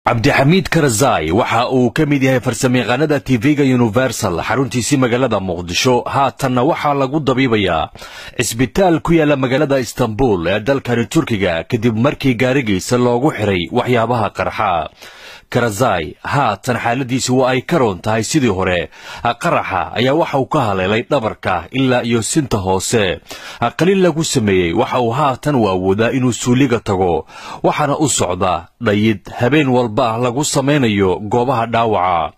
cabdixamiid karazai waxa uu ka mid yahay farsamayaqaanada TV-ga Universal xaruntiisii magaalada Muqdisho haatanna waxaa lagu dabiibayaa isbitaal ku yaala magaalada Istanbul ee dalka Turkiga kadib markii gaarigiisa loogu xiray waxyaabaha qarxa karazai haatan xaaladiisu waa ay ka roon tahay sidii hore qaraxa ayaa waxa uu ka haleelay dhabarka ilaa iyo sinta hoose qalin lagu sameeyay waxa uu haatan awoodaa inuu suuliga tago waxaana u socda dhayid habeen walba lagu sameynayo goobaha dhaawaca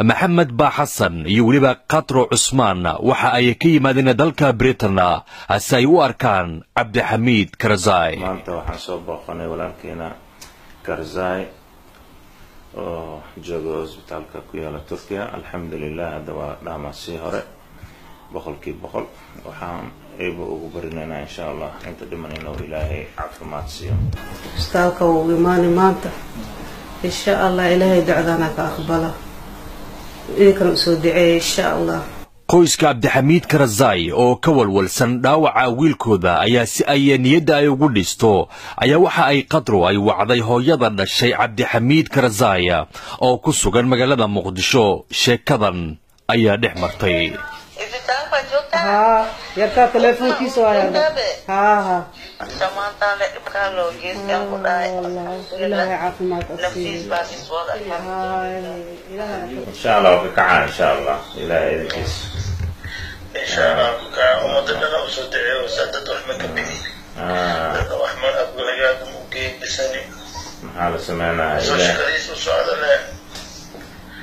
maxamed ba xasan iyo waliba qatro cusmaan waxa ay ka yimaadeen dalka Britain si ay u arkaan cabdixamiid karazai maanta waxaan soo booqanay walaalkeena karazai oo jooga isbitaalka ku yaala Turkiga alxamdulillah hadda waa dhaamaasii hore boqolkiiba waxaan ayba ugu barinaynaa insha Allah inta dhimanayna ilaahay caafimaad siiyo isbitaalka uu imaani maanta insha Allah ilaahay ducadana ka aqbala inkana soo duceeyo insha Allah qoyska cabdixamiid karazai oo ka walwalsan dhaawaca wiilkooda ayaa si ay niyadda ay ugu dhisto ayaa waxa ay qadro ay wacday hooyada dhashay cabdixamiid karazai oo ku sugan magaalada Muqdisho sheekadan ayaa dhex martay yarka telefoonkiisa waa samaantaale dhibkaan loo geystaan ku dhahay ilaahay caafimaad naftiis baa iswada insha Allah ka kaca insha Allah ilaahay idinkiis insha Allah ka ummadana u soo duceeyo sadad wax ma ka bixi dad wax ma aqbalayaa u geysani maxaa la sameeynaa shaqadiisu socdana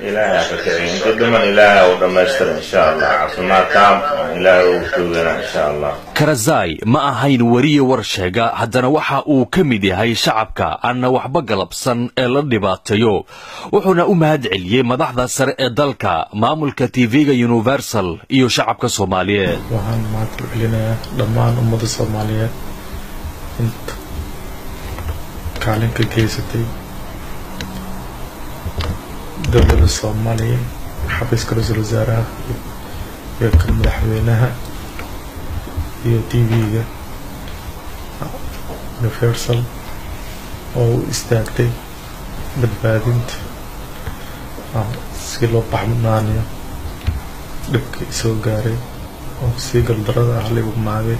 ilaahay ka kicin inta dhiman ilaahay u dhameystiro insha Allah caafimaad taam ilaahay u tuugana insha Allah karazai ma ahayn wariye war sheega haddana waxa uu ka mid yahay shacabka aan waxba galabsan ee la dhibaateeyo wuxuuna u mahad celiyay madaxda sare ee dalka maamulka TV-ga Universal iyo shacabka Soomaaliyeed waxaan mahad celinayaa dhammaan ummadda Soomaaliyeed inta kaalin ka geysatay dowladda Soomaaliya xafiiska ra'iisul wasaaraha iyo kan madaxweynaha iyo TV-ga Universal oo istaagtay badbaadinta si loo baxnaaniyo dhibka soo gaaray oo si galdarada ah lagu maagay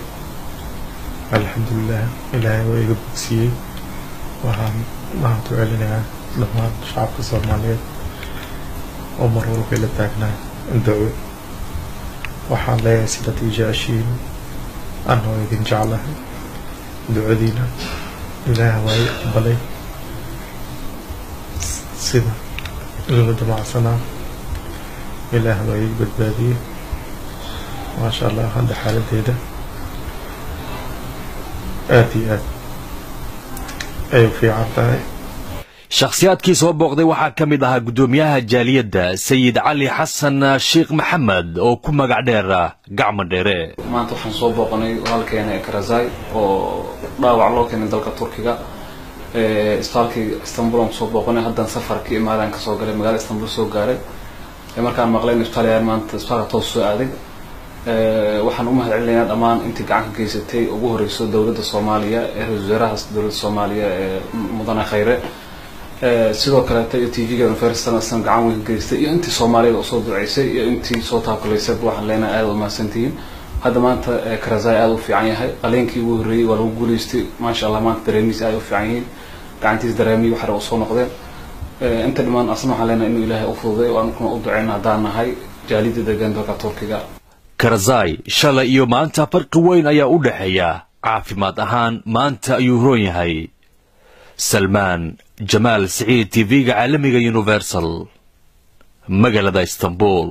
alxamdulillah ilaahay waa iga bogsiyay waxaan mahad celinayaa dhammaan shacabka Soomaaliyeed oo mar walba la taagnaa dawo waxaan leeyahay sida tijaashiin anoo idin jeclahay ducadiina ilaahay waa aqbalay sida loo damacsanaa ilaahay waa iga badbaadiyay maasha Allah hadda xaaladeeda aad iyo aad ay fiican tahay shakhsiyaadkii soo booqday waxaa ka mid ahaa gudoomiyaha jaaliyadda sayid cali xasan sheekh maxamed oo ku magac dheer gacmo dheere maanta waxaan soo booqanay halkeena karazai oo dhaawac loo keenay dalka Turkiga isbitaalka Istanbul aan soo booqanay haddana safarkii imaadaan ka soo galay magaalada Istanbul soo gaaray markaan maqlay isbitaalka maanta isbitaalka toos soo aaday waxaan u mahad celinayaa dhammaan intii gacan ka geysatay ugu horeyso dowladda Soomaaliya ee wasaaraha dowladda Soomaaliya ee mudane khayre sidoo kale TV-ga Universal asan gacan weyn ka geystay iyo intii Soomaaliyeed oo soo duceysay iyo intii soo taakulaysay waxaan leenahay aad u mahadsantihiin hadda maanta karazai aad u fiican yahay qaleenkii ugu horeeyay waa lagu guuleystay maasha Allah maanta dareemihiisa aad u fiican yihiin gacantiisa dareemiyay waxa uu soo noqdeen inta dhiman asna waxaan leenahay inuu ilaahay u fududeeyo oo aan kuna u duceynaa haddaan nahay jaaliyadda deegaan dalka Turkiga karazai shalay iyo maanta farqi weyn ayaa u dhaxeeya caafimaad ahaan maanta ayuu roon yahay salmaan jamaal siciid TV-ga caalamiga Universal magaalada Istanbul.